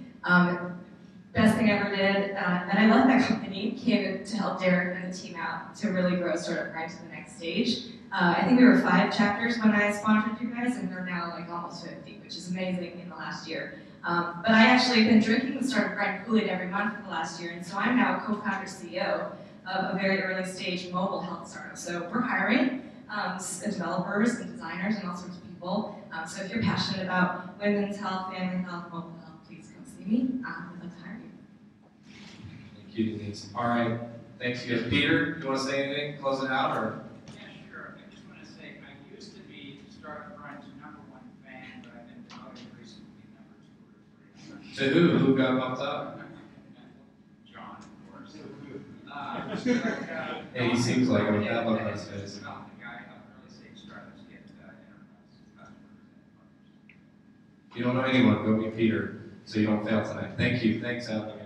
S3: Best thing I ever did, and I left that company, came to help Derek and the team out to really grow Startup Grind to the next stage. I think we were 5 chapters when I sponsored you guys, and we're now like almost 50, which is amazing in the last year. But I actually have been drinking the Startup Grind Kool-Aid every month for the last year, and so I'm now a co-founder CEO of a very early stage mobile health startup. So we're hiring developers and designers and all sorts of people. So if you're passionate about women's health, family health, mobile health, please come see me. I'd love to hire you.
S10: Thank you, Denise. All right, thanks you guys. Peter, you want to say anything? Close it out, or?
S11: Yeah, sure. I just want to say, I used to be Startup Grind's #1 fan, but I've been promoted recently #2 or 3.
S10: To who? Who got bumped up?
S11: John, of course.
S10: Hey, he seems like him with that look on his face.
S11: Not the guy helped early stage startups get enterprise customers and partners.
S10: If you don't know anyone, go meet Peter so you don't fail tonight. Thank you. Thanks, Al.